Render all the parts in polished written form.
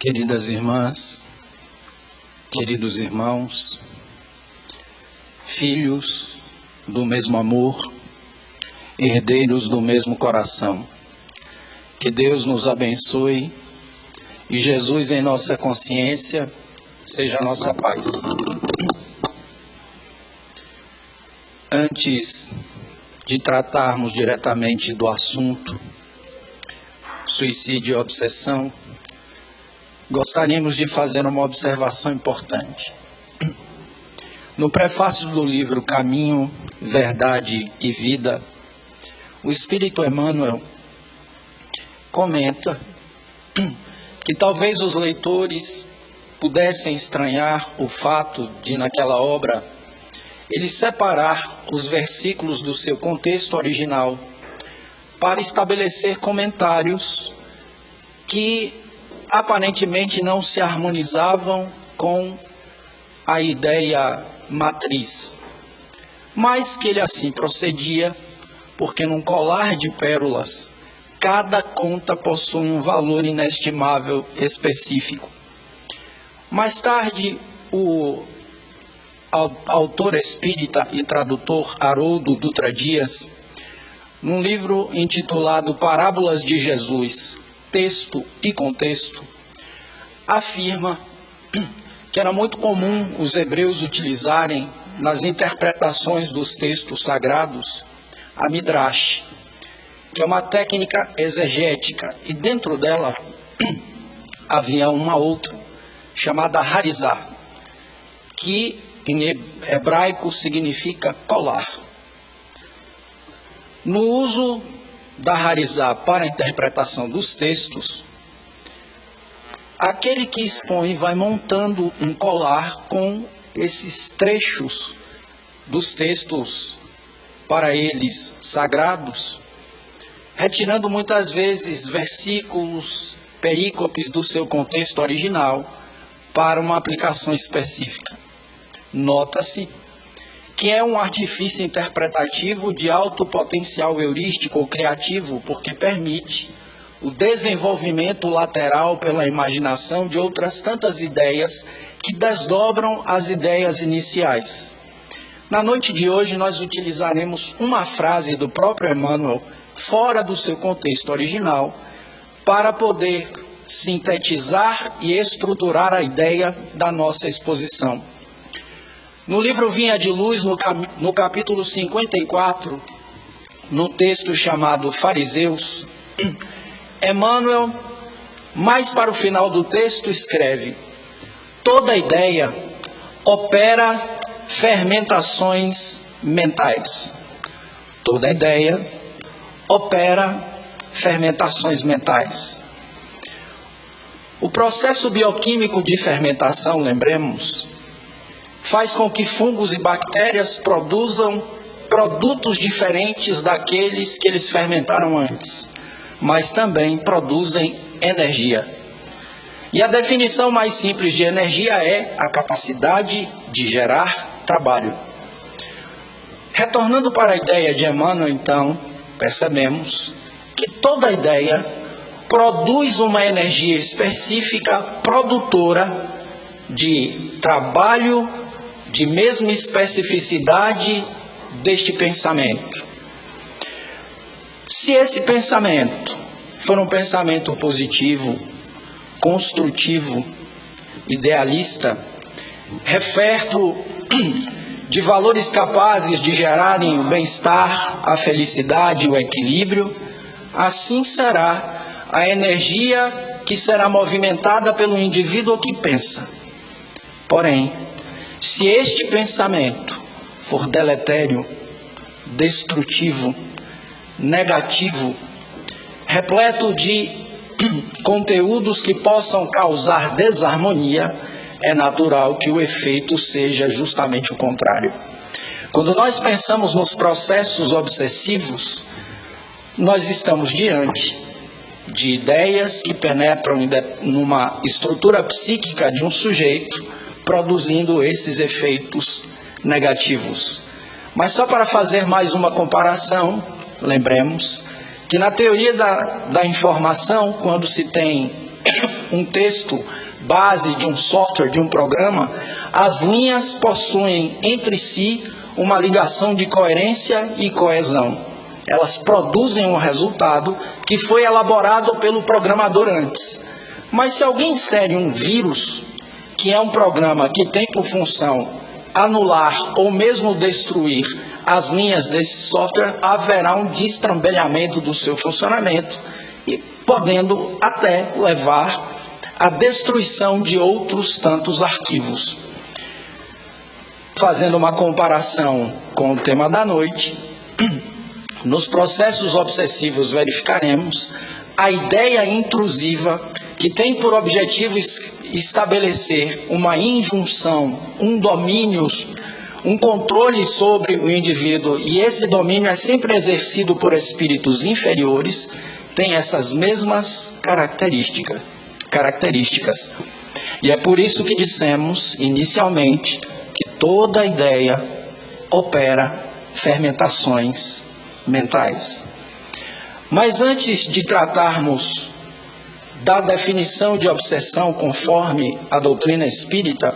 Queridas irmãs, queridos irmãos, filhos do mesmo amor, herdeiros do mesmo coração, que Deus nos abençoe e Jesus em nossa consciência seja a nossa paz. Antes de tratarmos diretamente do assunto suicídio e obsessão, gostaríamos de fazer uma observação importante. No prefácio do livro Caminho, Verdade e Vida, o Espírito Emmanuel comenta que talvez os leitores pudessem estranhar o fato de, naquela obra, ele separar os versículos do seu contexto original para estabelecer comentários que aparentemente não se harmonizavam com a ideia matriz, mas que ele assim procedia, porque num colar de pérolas, cada conta possui um valor inestimável específico. Mais tarde, o autor espírita e tradutor Haroldo Dutra Dias, num livro intitulado Parábolas de Jesus, Texto e Contexto, afirma que era muito comum os hebreus utilizarem nas interpretações dos textos sagrados a midrash, que é uma técnica exegética, e dentro dela havia uma outra chamada harizá, que em hebraico significa colar. No uso da harizá para a interpretação dos textos, aquele que expõe vai montando um colar com esses trechos dos textos para eles sagrados, retirando muitas vezes versículos, perícopes do seu contexto original para uma aplicação específica. Nota-se que é um artifício interpretativo de alto potencial heurístico ou criativo, porque permite o desenvolvimento lateral pela imaginação de outras tantas ideias que desdobram as ideias iniciais. Na noite de hoje, nós utilizaremos uma frase do próprio Emmanuel, fora do seu contexto original, para poder sintetizar e estruturar a ideia da nossa exposição. No livro Vinha de Luz, no capítulo 54, no texto chamado Fariseus, Emmanuel, mais para o final do texto, escreve: toda ideia opera fermentações mentais. Toda ideia opera fermentações mentais. O processo bioquímico de fermentação, lembremos, faz com que fungos e bactérias produzam produtos diferentes daqueles que eles fermentaram antes, mas também produzem energia. E a definição mais simples de energia é a capacidade de gerar trabalho. Retornando para a ideia de Emmanuel, então, percebemos que toda ideia produz uma energia específica, produtora de trabalho, de mesma especificidade deste pensamento. Se esse pensamento for um pensamento positivo, construtivo, idealista, referto de valores capazes de gerarem o bem-estar, a felicidade, o equilíbrio, assim será a energia que será movimentada pelo indivíduo que pensa. Porém, se este pensamento for deletério, destrutivo, negativo, repleto de conteúdos que possam causar desarmonia, é natural que o efeito seja justamente o contrário. Quando nós pensamos nos processos obsessivos, nós estamos diante de ideias que penetram numa estrutura psíquica de um sujeito, produzindo esses efeitos negativos. Mas só para fazer mais uma comparação, lembremos que na teoria da informação, quando se tem um texto base de um software, de um programa, as linhas possuem entre si uma ligação de coerência e coesão. Elas produzem um resultado que foi elaborado pelo programador antes. Mas se alguém insere um vírus, que é um programa que tem por função anular ou mesmo destruir as linhas desse software, haverá um destrambelhamento do seu funcionamento, e podendo até levar à destruição de outros tantos arquivos. Fazendo uma comparação com o tema da noite, nos processos obsessivos verificaremos a ideia intrusiva que tem por objetivo estabelecer uma injunção, um domínio, um controle sobre o indivíduo, e esse domínio é sempre exercido por espíritos inferiores, tem essas mesmas características. E é por isso que dissemos inicialmente que toda ideia opera fermentações mentais. Mas antes de tratarmos da definição de obsessão conforme a doutrina espírita,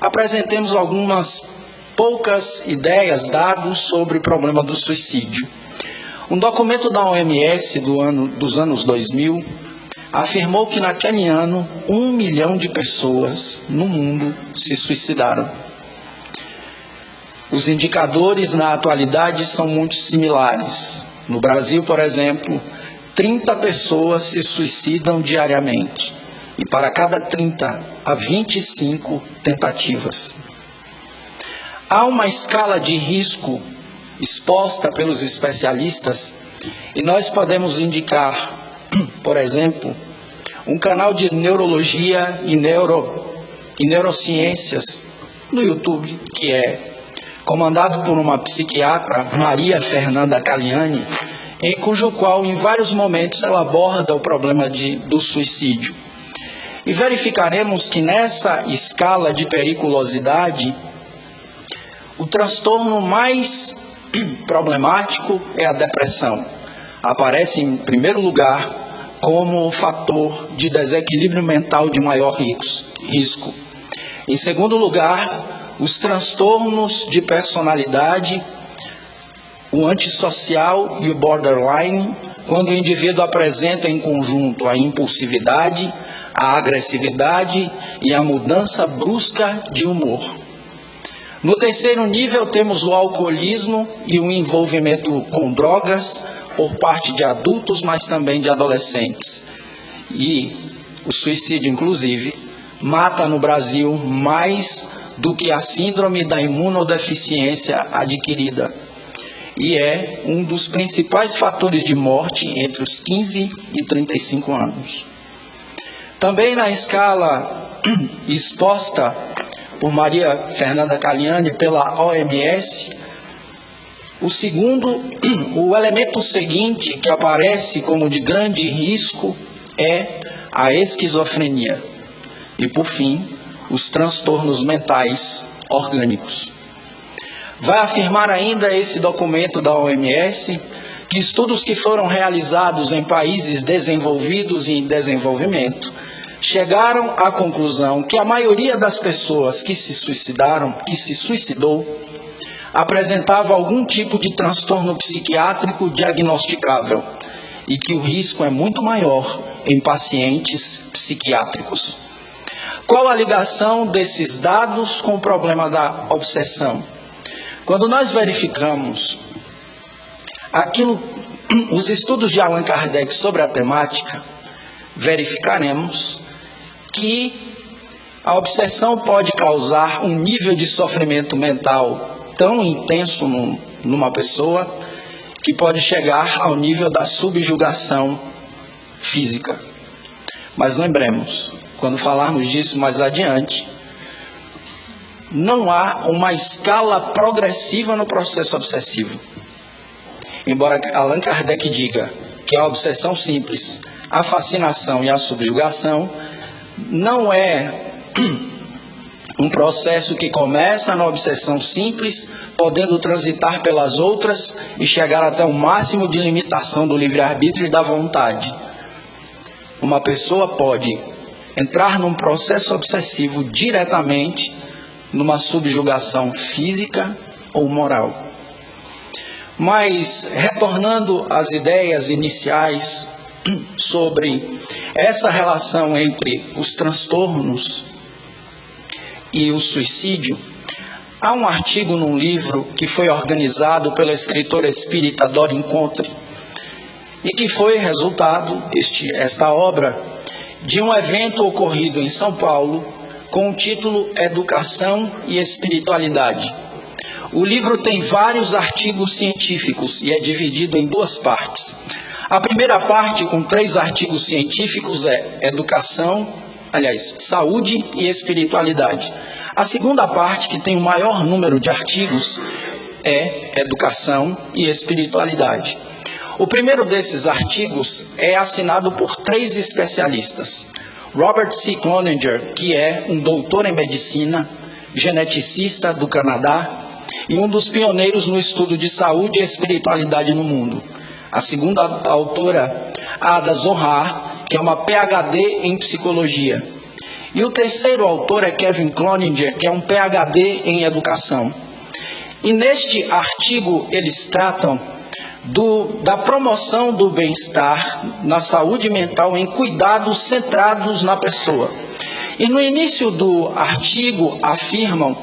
apresentemos algumas poucas ideias, dados sobre o problema do suicídio. Um documento da OMS dos anos 2000 afirmou que naquele ano 1 milhão de pessoas no mundo se suicidaram. Os indicadores na atualidade são muito similares. No Brasil, por exemplo, 30 pessoas se suicidam diariamente, e para cada 30 há 25 tentativas. Há uma escala de risco exposta pelos especialistas, e nós podemos indicar, por exemplo, um canal de neurologia e neurociências no YouTube, que é comandado por uma psiquiatra, Maria Fernanda Caliani, em cujo qual, em vários momentos, ela aborda o problema do suicídio. E verificaremos que nessa escala de periculosidade, o transtorno mais problemático é a depressão. Aparece em primeiro lugar como o fator de desequilíbrio mental de maior risco. Em segundo lugar, os transtornos de personalidade, o antissocial e o borderline, quando o indivíduo apresenta em conjunto a impulsividade, a agressividade e a mudança brusca de humor. No terceiro nível, temos o alcoolismo e o envolvimento com drogas por parte de adultos, mas também de adolescentes. E o suicídio, inclusive, mata no Brasil mais do que a síndrome da imunodeficiência adquirida. E é um dos principais fatores de morte entre os 15 e 35 anos. Também na escala exposta por Maria Fernanda Caliani pela OMS, o elemento seguinte que aparece como de grande risco é a esquizofrenia. E, por fim, os transtornos mentais orgânicos. Vai afirmar ainda esse documento da OMS que estudos que foram realizados em países desenvolvidos e em desenvolvimento chegaram à conclusão que a maioria das pessoas que se suicidou, apresentava algum tipo de transtorno psiquiátrico diagnosticável e que o risco é muito maior em pacientes psiquiátricos. Qual a ligação desses dados com o problema da obsessão? Quando nós verificamos os estudos de Allan Kardec sobre a temática, verificaremos que a obsessão pode causar um nível de sofrimento mental tão intenso numa pessoa que pode chegar ao nível da subjugação física. Mas lembremos, quando falarmos disso mais adiante, não há uma escala progressiva no processo obsessivo. Embora Allan Kardec diga que a obsessão simples, a fascinação e a subjugação não é um processo que começa na obsessão simples, podendo transitar pelas outras e chegar até o máximo de limitação do livre-arbítrio e da vontade. Uma pessoa pode entrar num processo obsessivo diretamente numa subjugação física ou moral. Mas, retornando às ideias iniciais sobre essa relação entre os transtornos e o suicídio, há um artigo num livro que foi organizado pela escritora espírita Doreen Contre e que foi resultado, esta obra, de um evento ocorrido em São Paulo com o título Educação e Espiritualidade. O livro tem vários artigos científicos e é dividido em duas partes. A primeira parte, com 3 artigos científicos, é Saúde e Espiritualidade. A segunda parte, que tem o maior número de artigos, é Educação e Espiritualidade. O primeiro desses artigos é assinado por 3 especialistas. Robert C. Cloninger, que é um doutor em medicina, geneticista do Canadá, e um dos pioneiros no estudo de saúde e espiritualidade no mundo. A segunda autora, Ada Zohar, que é uma PhD em psicologia. E o terceiro autor é Kevin Cloninger, que é um PhD em educação. E neste artigo eles tratam da promoção do bem-estar na saúde mental em cuidados centrados na pessoa. E no início do artigo afirmam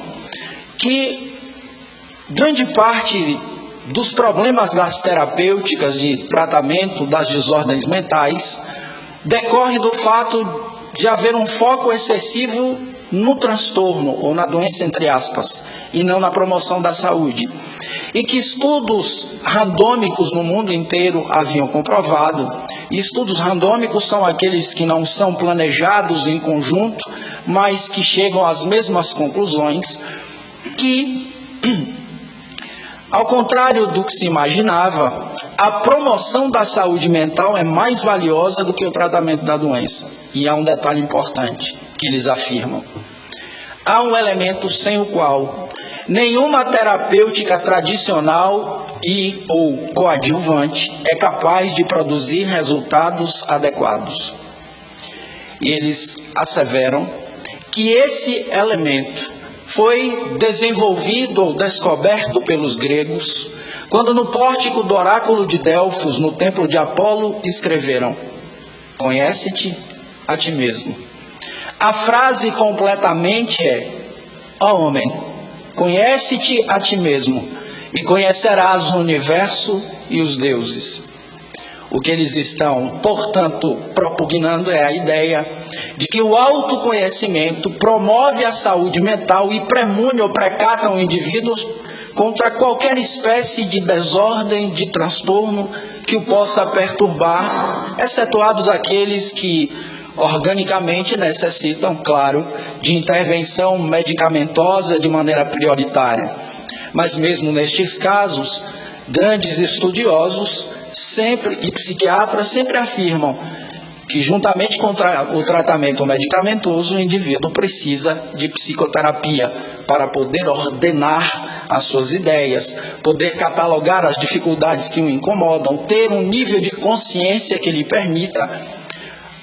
que grande parte dos problemas das terapêuticas de tratamento das desordens mentais decorre do fato de haver um foco excessivo no transtorno, ou na doença, entre aspas, e não na promoção da saúde. E que estudos randômicos no mundo inteiro haviam comprovado, e estudos randômicos são aqueles que não são planejados em conjunto, mas que chegam às mesmas conclusões, que ao contrário do que se imaginava, a promoção da saúde mental é mais valiosa do que o tratamento da doença. E há um detalhe importante que eles afirmam. Há um elemento sem o qual nenhuma terapêutica tradicional e ou coadjuvante é capaz de produzir resultados adequados. E eles asseveram que esse elemento foi desenvolvido ou descoberto pelos gregos, quando no pórtico do oráculo de Delfos, no templo de Apolo, escreveram: conhece-te a ti mesmo. A frase completamente é: ó homem, conhece-te a ti mesmo, e conhecerás o universo e os deuses. O que eles estão, portanto, propugnando é a ideia de que o autoconhecimento promove a saúde mental e premune ou precata o indivíduo contra qualquer espécie de desordem, de transtorno que o possa perturbar, excetuados aqueles que organicamente necessitam, claro, de intervenção medicamentosa de maneira prioritária. Mas mesmo nestes casos, grandes estudiosos e psiquiatras sempre afirmam que, juntamente com o tratamento medicamentoso, o indivíduo precisa de psicoterapia para poder ordenar as suas ideias, poder catalogar as dificuldades que o incomodam, ter um nível de consciência que lhe permita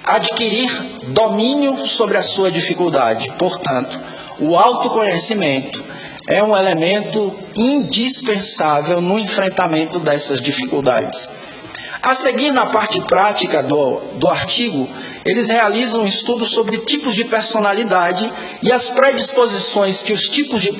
adquirir domínio sobre a sua dificuldade. Portanto, o autoconhecimento é um elemento indispensável no enfrentamento dessas dificuldades. A seguir, na parte prática do artigo, eles realizam um estudo sobre tipos de personalidade e as predisposições que os tipos de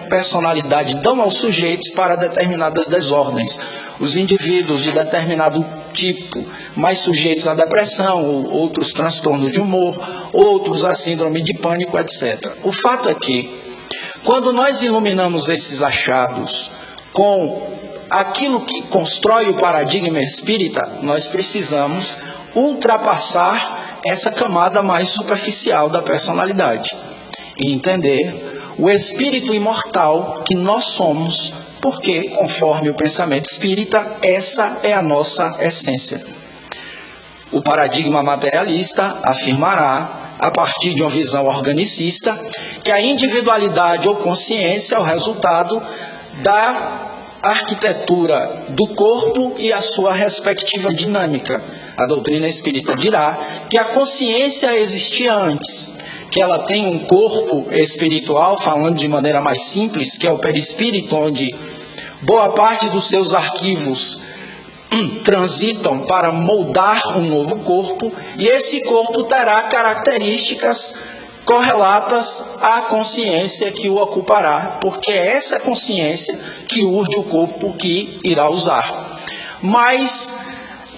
personalidade dão aos sujeitos para determinadas desordens. Os indivíduos de determinado tipo, mais sujeitos à depressão, ou outros transtornos de humor, outros à síndrome de pânico, etc. O fato é que, quando nós iluminamos esses achados com aquilo que constrói o paradigma espírita, nós precisamos ultrapassar essa camada mais superficial da personalidade e entender o espírito imortal que nós somos, porque, conforme o pensamento espírita, essa é a nossa essência. O paradigma materialista afirmará, a partir de uma visão organicista, que a individualidade ou consciência é o resultado da arquitetura do corpo e a sua respectiva dinâmica. A doutrina espírita dirá que a consciência existia antes, que ela tem um corpo espiritual, falando de maneira mais simples, que é o perispírito, onde boa parte dos seus arquivos transitam para moldar um novo corpo, e esse corpo terá características correlatas à consciência que o ocupará, porque é essa consciência que urge o corpo que irá usar. Mas,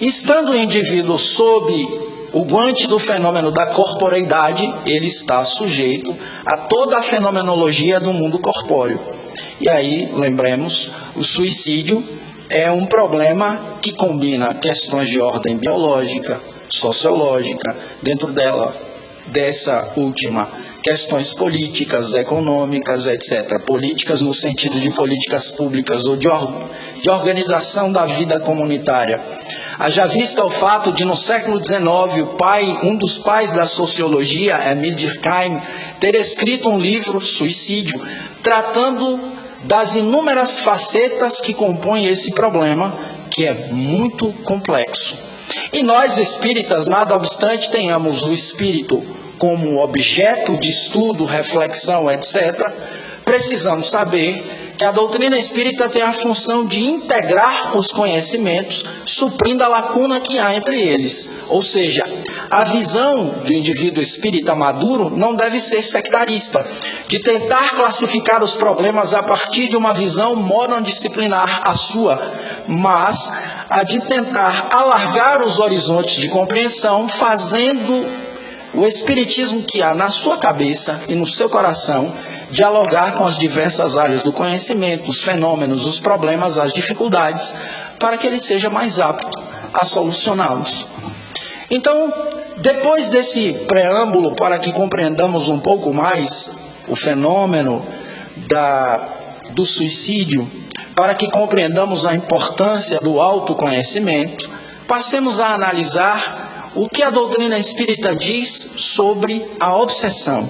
estando o indivíduo sob o guante do fenômeno da corporeidade, ele está sujeito a toda a fenomenologia do mundo corpóreo. E aí, lembremos, o suicídio é um problema que combina questões de ordem biológica, sociológica, dentro dessa última, questões políticas, econômicas, etc. Políticas no sentido de políticas públicas ou de organização da vida comunitária. Haja vista o fato de, no século XIX, um dos pais da sociologia, Emile Durkheim, ter escrito um livro, Suicídio, tratando das inúmeras facetas que compõem esse problema, que é muito complexo. E nós, espíritas, nada obstante tenhamos o espírito como objeto de estudo, reflexão, etc., precisamos saber que a doutrina espírita tem a função de integrar os conhecimentos, suprindo a lacuna que há entre eles. Ou seja, a visão do indivíduo espírita maduro não deve ser sectarista, de tentar classificar os problemas a partir de uma visão monodisciplinar, a sua, mas a de tentar alargar os horizontes de compreensão, fazendo o espiritismo que há na sua cabeça e no seu coração dialogar com as diversas áreas do conhecimento, os fenômenos, os problemas, as dificuldades, para que ele seja mais apto a solucioná-los. Então, depois desse preâmbulo, para que compreendamos um pouco mais o fenômeno do suicídio, para que compreendamos a importância do autoconhecimento, passemos a analisar o que a doutrina espírita diz sobre a obsessão.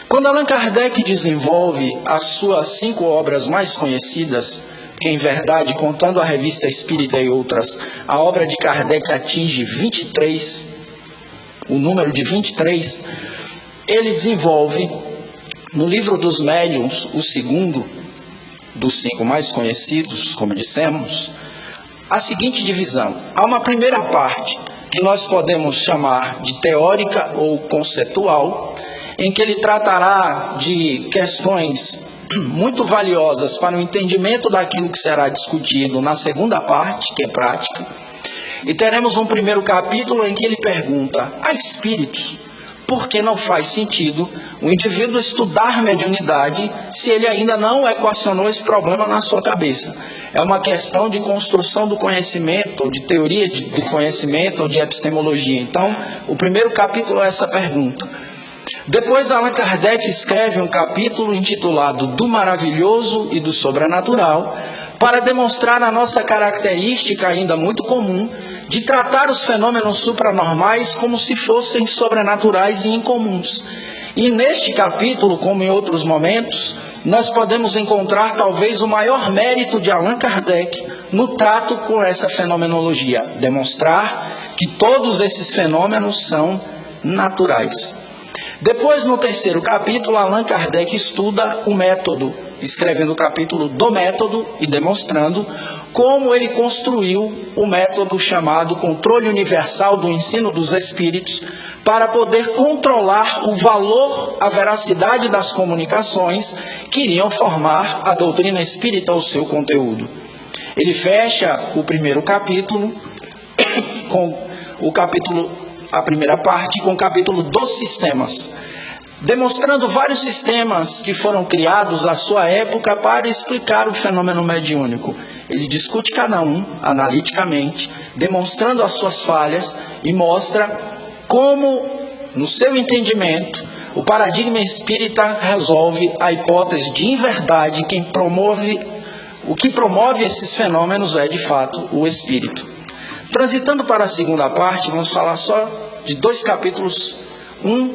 Quando Allan Kardec desenvolve as suas 5 obras mais conhecidas, que em verdade, contando a Revista Espírita e outras, a obra de Kardec atinge 23, o número de 23, ele desenvolve no Livro dos Médiuns, o segundo dos 5 mais conhecidos, como dissemos, a seguinte divisão. Há uma primeira parte, que nós podemos chamar de teórica ou conceitual, em que ele tratará de questões muito valiosas para o entendimento daquilo que será discutido na segunda parte, que é prática. E teremos um primeiro capítulo em que ele pergunta a espíritos por que não faz sentido o indivíduo estudar mediunidade se ele ainda não equacionou esse problema na sua cabeça. É uma questão de construção do conhecimento, ou de teoria do conhecimento, ou de epistemologia. Então, o primeiro capítulo é essa pergunta. Depois, Allan Kardec escreve um capítulo intitulado Do Maravilhoso e do Sobrenatural, para demonstrar a nossa característica ainda muito comum de tratar os fenômenos supranormais como se fossem sobrenaturais e incomuns. E neste capítulo, como em outros momentos, nós podemos encontrar talvez o maior mérito de Allan Kardec no trato com essa fenomenologia, demonstrar que todos esses fenômenos são naturais. Depois, no terceiro capítulo, Allan Kardec estuda o método, escrevendo o capítulo do método e demonstrando como ele construiu o método chamado Controle Universal do Ensino dos Espíritos para poder controlar o valor, a veracidade das comunicações que iriam formar a doutrina espírita ou seu conteúdo. Ele fecha o primeiro capítulo com a primeira parte com o capítulo dos sistemas, demonstrando vários sistemas que foram criados à sua época para explicar o fenômeno mediúnico. Ele discute cada um analiticamente, demonstrando as suas falhas e mostra como, no seu entendimento, o paradigma espírita resolve a hipótese de inverdade. O que promove esses fenômenos é, de fato, o espírito. Transitando para a segunda parte, vamos falar só de 2 capítulos,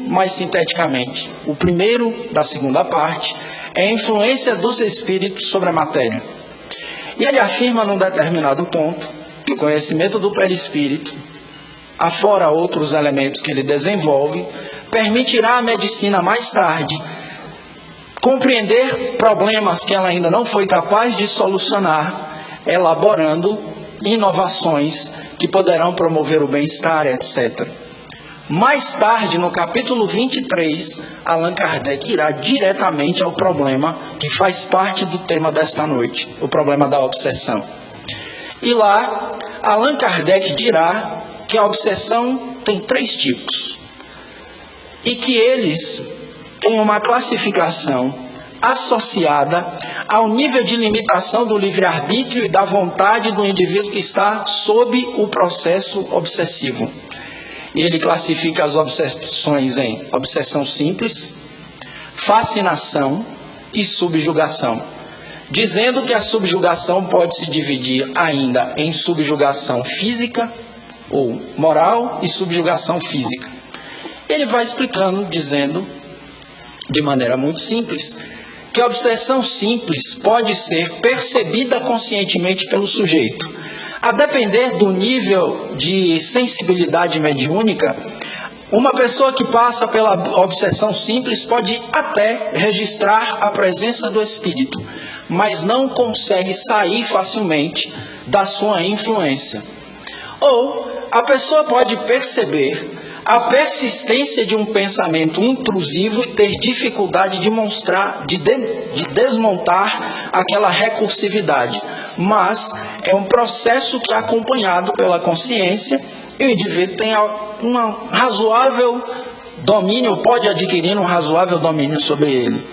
mais sinteticamente. O primeiro da segunda parte é a influência dos espíritos sobre a matéria. E ele afirma num determinado ponto que o conhecimento do perispírito afora outros elementos que ele desenvolve, permitirá à medicina mais tarde compreender problemas que ela ainda não foi capaz de solucionar, elaborando inovações que poderão promover o bem-estar, etc. Mais tarde, no capítulo 23, Allan Kardec irá diretamente ao problema que faz parte do tema desta noite, o problema da obsessão. E lá, Allan Kardec dirá que a obsessão tem 3 tipos e que eles têm uma classificação associada ao nível de limitação do livre-arbítrio e da vontade do indivíduo que está sob o processo obsessivo. E ele classifica as obsessões em obsessão simples, fascinação e subjugação, dizendo que a subjugação pode se dividir ainda em subjugação física ou moral e subjugação física. Ele vai explicando, dizendo, de maneira muito simples, que a obsessão simples pode ser percebida conscientemente pelo sujeito. A depender do nível de sensibilidade mediúnica, uma pessoa que passa pela obsessão simples pode até registrar a presença do espírito, mas não consegue sair facilmente da sua influência. Ou a pessoa pode perceber a persistência de um pensamento intrusivo e ter dificuldade de desmontar aquela recursividade. Mas é um processo que é acompanhado pela consciência e o indivíduo tem um razoável domínio, pode adquirir um razoável domínio sobre ele.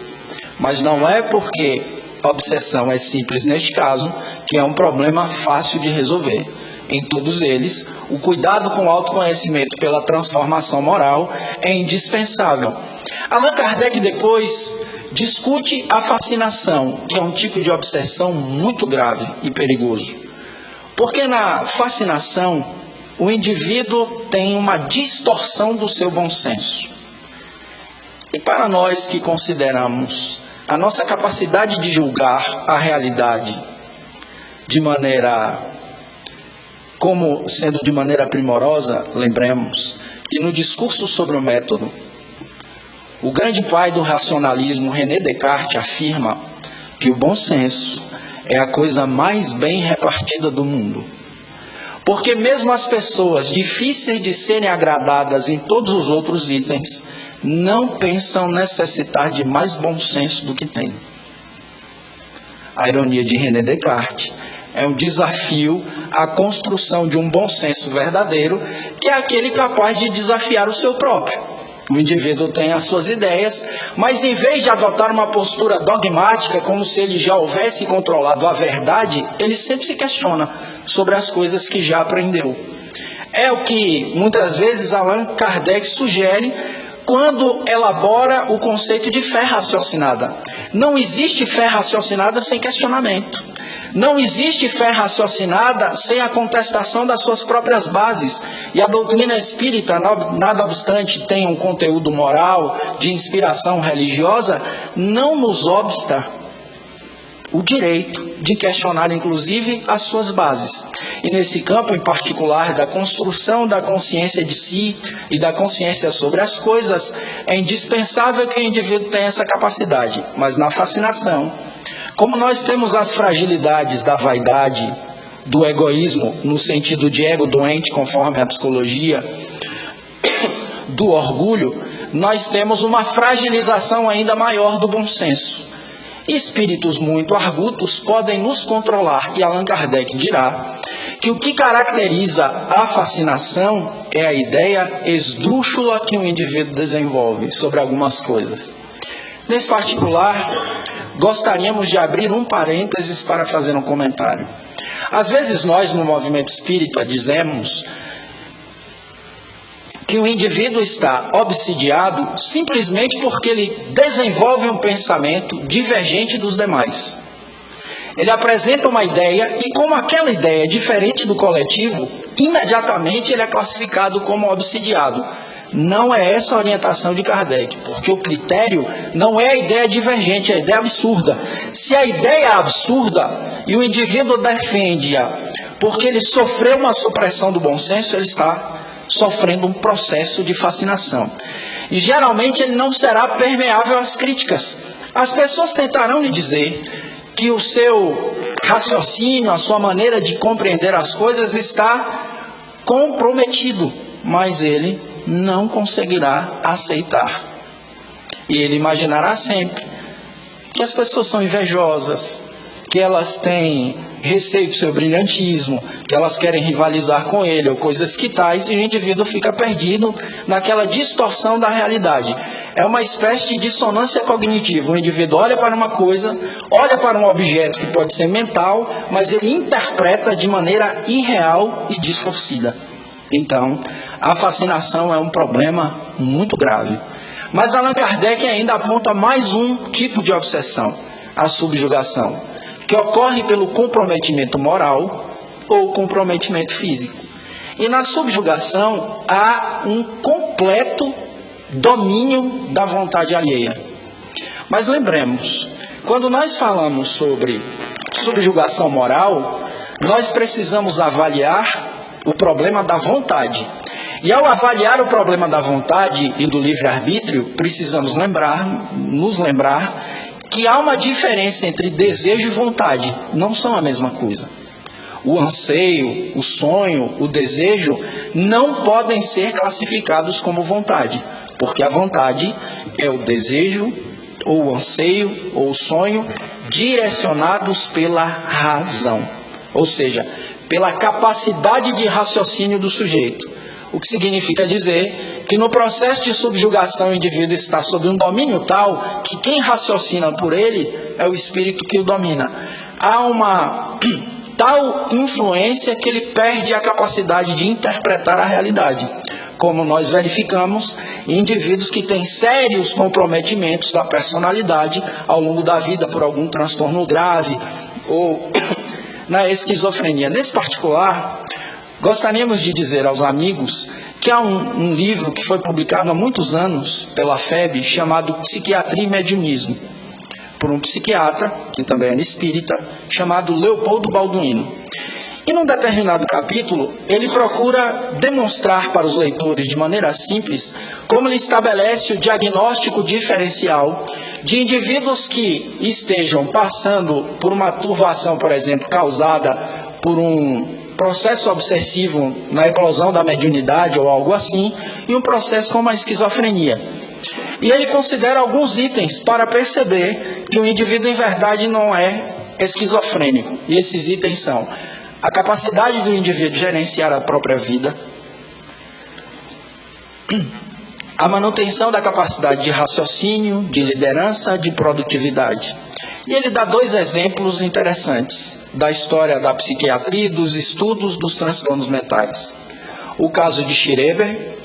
Mas não é porque a obsessão é simples neste caso que é um problema fácil de resolver. Em todos eles, o cuidado com o autoconhecimento pela transformação moral é indispensável. Allan Kardec depois discute a fascinação, que é um tipo de obsessão muito grave e perigoso. Porque na fascinação, o indivíduo tem uma distorção do seu bom senso. E para nós que consideramos a nossa capacidade de julgar a realidade como sendo de maneira primorosa, lembremos que no discurso sobre o método, o grande pai do racionalismo, René Descartes, afirma que o bom senso é a coisa mais bem repartida do mundo. Porque mesmo as pessoas difíceis de serem agradadas em todos os outros itens, não pensam necessitar de mais bom senso do que têm. A ironia de René Descartes é um desafio à construção de um bom senso verdadeiro, que é aquele capaz de desafiar o seu próprio. O indivíduo tem as suas ideias, mas em vez de adotar uma postura dogmática, como se ele já houvesse controlado a verdade, ele sempre se questiona sobre as coisas que já aprendeu. É o que muitas vezes Allan Kardec sugere quando elabora o conceito de fé raciocinada. Não existe fé raciocinada sem questionamento. Não existe fé raciocinada sem a contestação das suas próprias bases. E a doutrina espírita, nada obstante, tem um conteúdo moral, de inspiração religiosa, não nos obsta o direito de questionar, inclusive, as suas bases. E nesse campo, em particular, da construção da consciência de si e da consciência sobre as coisas, é indispensável que o indivíduo tenha essa capacidade. Mas na fascinação, como nós temos as fragilidades da vaidade, do egoísmo, no sentido de ego doente, conforme a psicologia, do orgulho, nós temos uma fragilização ainda maior do bom senso. Espíritos muito argutos podem nos controlar, e Allan Kardec dirá que o que caracteriza a fascinação é a ideia esdrúxula que o indivíduo desenvolve sobre algumas coisas. Nesse particular, gostaríamos de abrir um parênteses para fazer um comentário. Às vezes nós, no movimento espírita, dizemos que o indivíduo está obsidiado simplesmente porque ele desenvolve um pensamento divergente dos demais. Ele apresenta uma ideia e, como aquela ideia é diferente do coletivo, imediatamente ele é classificado como obsidiado. Não é essa a orientação de Kardec, porque o critério não é a ideia divergente, é a ideia absurda. Se a ideia é absurda e o indivíduo defende-a porque ele sofreu uma supressão do bom senso, ele está sofrendo um processo de fascinação. E geralmente ele não será permeável às críticas. As pessoas tentarão lhe dizer que o seu raciocínio, a sua maneira de compreender as coisas está comprometido, mas ele não conseguirá aceitar. E ele imaginará sempre que as pessoas são invejosas, que elas têm receio do seu brilhantismo, que elas querem rivalizar com ele, ou coisas que tais, e o indivíduo fica perdido naquela distorção da realidade. É uma espécie de dissonância cognitiva. O indivíduo olha para uma coisa, olha para um objeto que pode ser mental, mas ele interpreta de maneira irreal e distorcida. Então, a fascinação é um problema muito grave. Mas Allan Kardec ainda aponta mais um tipo de obsessão, a subjugação, que ocorre pelo comprometimento moral ou comprometimento físico. E na subjugação há um completo domínio da vontade alheia. Mas lembremos, quando nós falamos sobre subjugação moral, nós precisamos avaliar o problema da vontade. E ao avaliar o problema da vontade e do livre-arbítrio, precisamos nos lembrar que há uma diferença entre desejo e vontade. Não são a mesma coisa. O anseio, o sonho, o desejo não podem ser classificados como vontade, porque a vontade é o desejo, ou o anseio, ou o sonho, direcionados pela razão, ou seja, pela capacidade de raciocínio do sujeito. O que significa dizer que no processo de subjugação o indivíduo está sob um domínio tal que quem raciocina por ele é o espírito que o domina. Há uma tal influência que ele perde a capacidade de interpretar a realidade, como nós verificamos em indivíduos que têm sérios comprometimentos da personalidade ao longo da vida por algum transtorno grave ou na esquizofrenia. Nesse particular, gostaríamos de dizer aos amigos que há um livro que foi publicado há muitos anos pela FEB, chamado Psiquiatria e Mediunismo, por um psiquiatra, que também era espírita, chamado Leopoldo Balduino. E num determinado capítulo, ele procura demonstrar para os leitores, de maneira simples, como ele estabelece o diagnóstico diferencial de indivíduos que estejam passando por uma turvação, por exemplo, causada por um processo obsessivo na eclosão da mediunidade ou algo assim, e um processo como a esquizofrenia. E ele considera alguns itens para perceber que o indivíduo em verdade não é esquizofrênico. E esses itens são a capacidade do indivíduo gerenciar a própria vida, a manutenção da capacidade de raciocínio, de liderança, de produtividade. E ele dá dois exemplos interessantes da história da psiquiatria e dos estudos dos transtornos mentais. O caso de Schreber,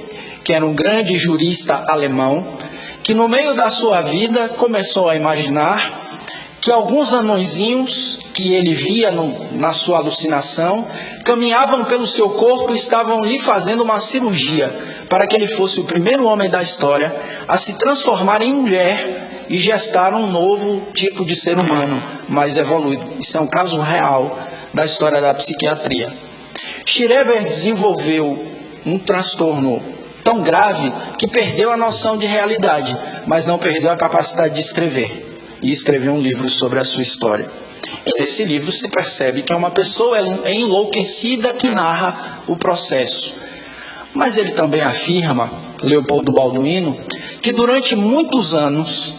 que era um grande jurista alemão, que no meio da sua vida começou a imaginar que alguns anõezinhos que ele via na sua alucinação caminhavam pelo seu corpo e estavam lhe fazendo uma cirurgia para que ele fosse o primeiro homem da história a se transformar em mulher e gestar um novo tipo de ser humano, mais evoluído. Isso é um caso real da história da psiquiatria. Schreber desenvolveu um transtorno tão grave que perdeu a noção de realidade, mas não perdeu a capacidade de escrever. E escreveu um livro sobre a sua história. E nesse livro se percebe que é uma pessoa enlouquecida que narra o processo. Mas ele também afirma, Leopoldo Balduino, que durante muitos anos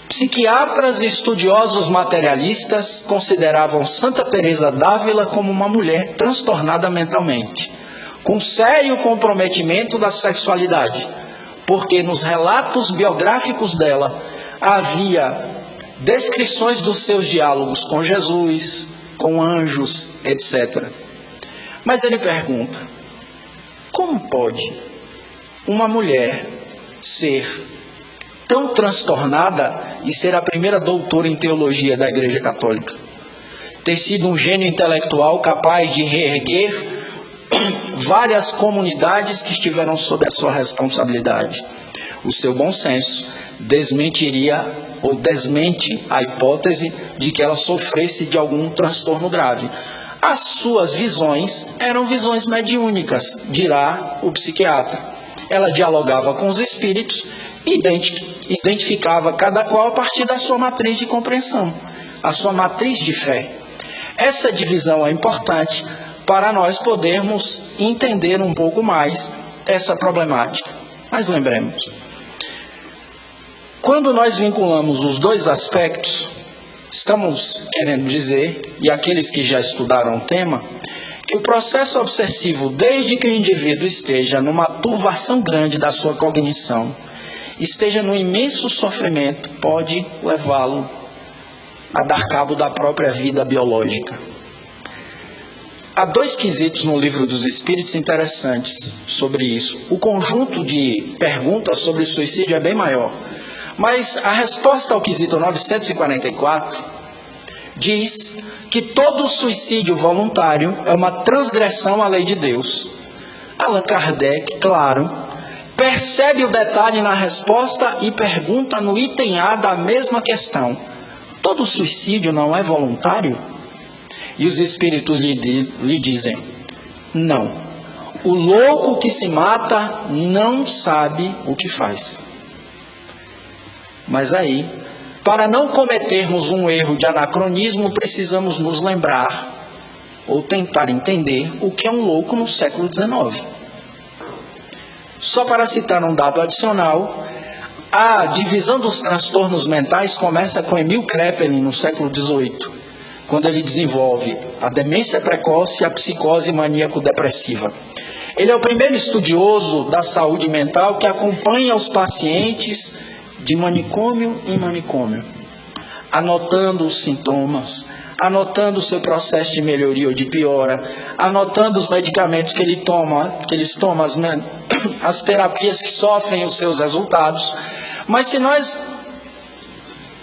psiquiatras e estudiosos materialistas consideravam Santa Teresa d'Ávila como uma mulher transtornada mentalmente, com sério comprometimento da sexualidade, porque nos relatos biográficos dela havia descrições dos seus diálogos com Jesus, com anjos, etc. Mas ele pergunta, como pode uma mulher ser tão transtornada e ser a primeira doutora em teologia da Igreja Católica? Ter sido um gênio intelectual capaz de reerguer várias comunidades que estiveram sob a sua responsabilidade. O seu bom senso desmentiria ou desmente a hipótese de que ela sofresse de algum transtorno grave. As suas visões eram visões mediúnicas, dirá o psiquiatra. Ela dialogava com os espíritos e identificava cada qual a partir da sua matriz de compreensão, a sua matriz de fé. Essa divisão é importante para nós podermos entender um pouco mais essa problemática. Mas lembremos, quando nós vinculamos os dois aspectos, estamos querendo dizer, e aqueles que já estudaram o tema, que o processo obsessivo, desde que o indivíduo esteja numa turvação grande da sua cognição, esteja num imenso sofrimento, pode levá-lo a dar cabo da própria vida biológica. Há dois quesitos no Livro dos Espíritos interessantes sobre isso. O conjunto de perguntas sobre o suicídio é bem maior. Mas a resposta ao quesito 944 diz que todo suicídio voluntário é uma transgressão à lei de Deus. Allan Kardec, claro, percebe o detalhe na resposta e pergunta no item A da mesma questão: todo suicídio não é voluntário? E os espíritos lhe dizem: não. O louco que se mata não sabe o que faz. Mas aí, para não cometermos um erro de anacronismo, precisamos nos lembrar ou tentar entender o que é um louco no século XIX. Só para citar um dado adicional, a divisão dos transtornos mentais começa com Emil Kraepelin no século XVIII, quando ele desenvolve a demência precoce e a psicose maníaco-depressiva. Ele é o primeiro estudioso da saúde mental que acompanha os pacientes de manicômio em manicômio, anotando os sintomas, anotando o seu processo de melhoria ou de piora, anotando os medicamentos que eles tomam, as terapias que sofrem os seus resultados. Mas se nós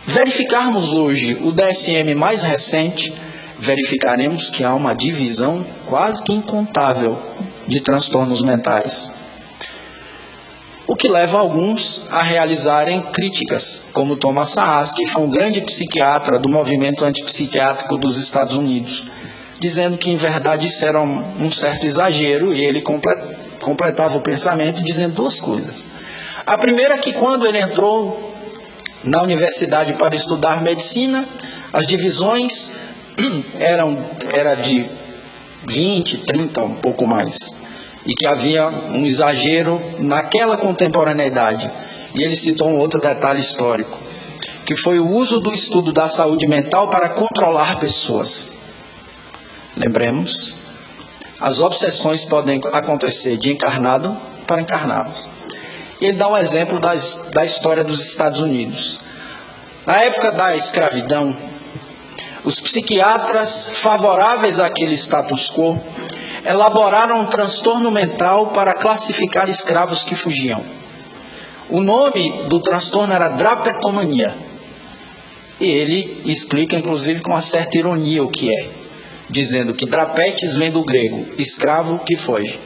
verificarmos hoje o DSM mais recente, verificaremos que há uma divisão quase que incontável de transtornos mentais. O que leva alguns a realizarem críticas, como Thomas Sahas, que foi um grande psiquiatra do movimento antipsiquiátrico dos Estados Unidos, dizendo que, em verdade, isso era um certo exagero, e ele completava o pensamento dizendo duas coisas. A primeira é que, quando ele entrou na universidade para estudar medicina, as divisões eram de 20, 30, um pouco mais, e que havia um exagero naquela contemporaneidade. E ele citou um outro detalhe histórico, que foi o uso do estudo da saúde mental para controlar pessoas. Lembremos, as obsessões podem acontecer de encarnado para encarnado. Ele dá um exemplo da história dos Estados Unidos. Na época da escravidão, os psiquiatras favoráveis àquele status quo elaboraram um transtorno mental para classificar escravos que fugiam. O nome do transtorno era drapetomania. E ele explica, inclusive, com uma certa ironia o que é, dizendo que drapetes vem do grego, escravo que foge.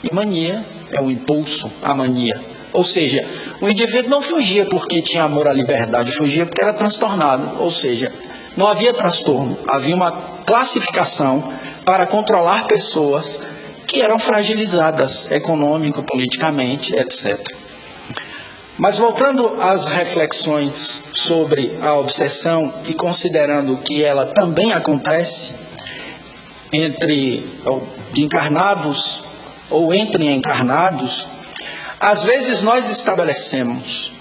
E mania é o impulso, a mania. Ou seja, o indivíduo não fugia porque tinha amor à liberdade, fugia porque era transtornado. Ou seja, não havia transtorno, havia uma classificação para controlar pessoas que eram fragilizadas econômico, politicamente, etc. Mas voltando às reflexões sobre a obsessão e considerando que ela também acontece entre encarnados ou entre encarnados, às vezes nós estabelecemos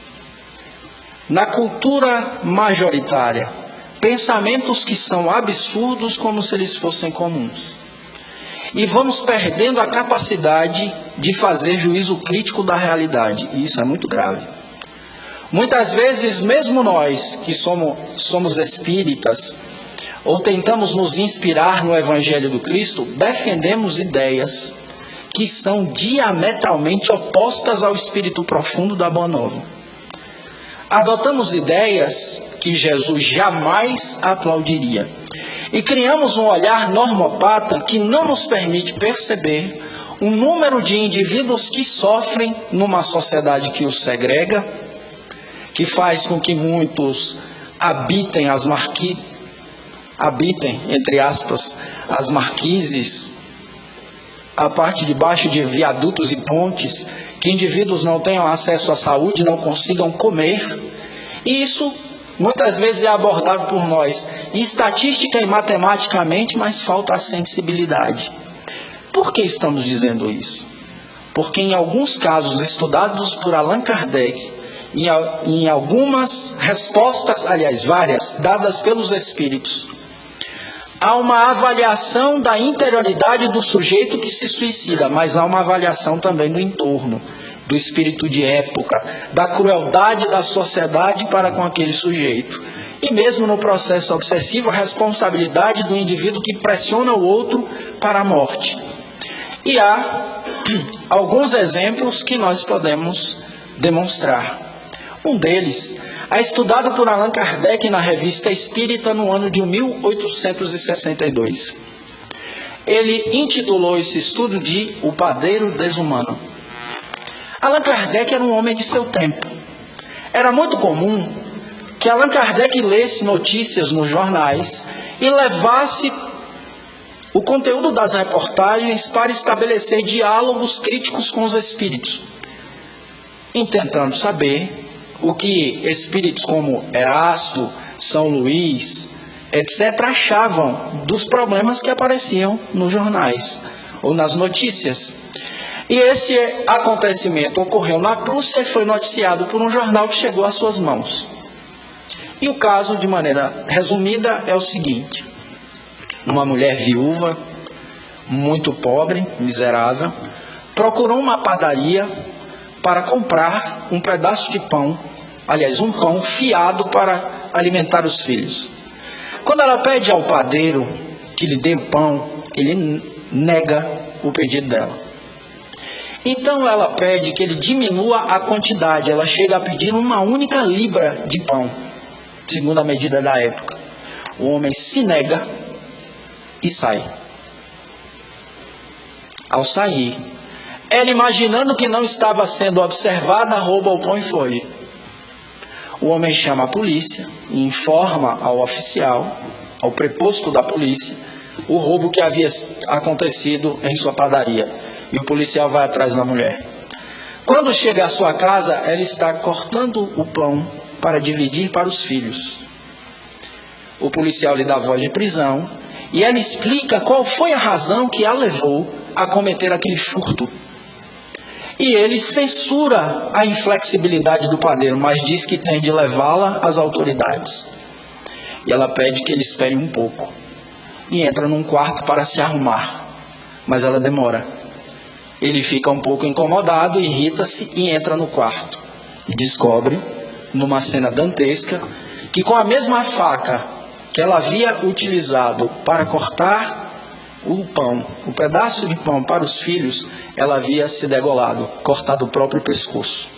na cultura majoritária pensamentos que são absurdos como se eles fossem comuns. E vamos perdendo a capacidade de fazer juízo crítico da realidade. E isso é muito grave. Muitas vezes, mesmo nós que somos espíritas, ou tentamos nos inspirar no Evangelho do Cristo, defendemos ideias que são diametralmente opostas ao espírito profundo da Boa Nova. Adotamos ideias que Jesus jamais aplaudiria. E criamos um olhar normopata que não nos permite perceber o número de indivíduos que sofrem numa sociedade que os segrega, que faz com que muitos habitem, entre aspas, as marquises, a parte de baixo de viadutos e pontes, que indivíduos não tenham acesso à saúde, não consigam comer. E isso muitas vezes é abordado por nós, estatística e matematicamente, mas falta a sensibilidade. Por que estamos dizendo isso? Porque em alguns casos estudados por Allan Kardec, em algumas respostas, aliás, várias, dadas pelos espíritos, há uma avaliação da interioridade do sujeito que se suicida, mas há uma avaliação também do entorno, do espírito de época, da crueldade da sociedade para com aquele sujeito. E mesmo no processo obsessivo, a responsabilidade do indivíduo que pressiona o outro para a morte. E há alguns exemplos que nós podemos demonstrar. Um deles é estudado por Allan Kardec na Revista Espírita no ano de 1862. Ele intitulou esse estudo de O Padeiro Desumano. Allan Kardec era um homem de seu tempo. Era muito comum que Allan Kardec lesse notícias nos jornais e levasse o conteúdo das reportagens para estabelecer diálogos críticos com os espíritos, tentando saber o que espíritos como Erasto, São Luís, etc., achavam dos problemas que apareciam nos jornais ou nas notícias. E esse acontecimento ocorreu na Prússia e foi noticiado por um jornal que chegou às suas mãos. E o caso, de maneira resumida, é o seguinte: uma mulher viúva, muito pobre, miserável, procurou uma padaria para comprar um pedaço de pão, aliás, um pão fiado para alimentar os filhos. Quando ela pede ao padeiro que lhe dê o pão, ele nega o pedido dela. Então ela pede que ele diminua a quantidade. Ela chega a pedir uma única libra de pão, segundo a medida da época. O homem se nega e sai. Ao sair, ela, imaginando que não estava sendo observada, rouba o pão e foge. O homem chama a polícia e informa ao oficial, ao preposto da polícia, o roubo que havia acontecido em sua padaria. E o policial vai atrás da mulher. Quando chega à sua casa, ela está cortando o pão para dividir para os filhos. O policial lhe dá voz de prisão e ela explica qual foi a razão que a levou a cometer aquele furto. E ele censura a inflexibilidade do padeiro, mas diz que tem de levá-la às autoridades. E ela pede que ele espere um pouco. E entra num quarto para se arrumar. Mas ela demora. Ele fica um pouco incomodado, irrita-se e entra no quarto. E descobre, numa cena dantesca, que com a mesma faca que ela havia utilizado para cortar o pão, o pedaço de pão para os filhos, ela havia se degolado, cortado o próprio pescoço.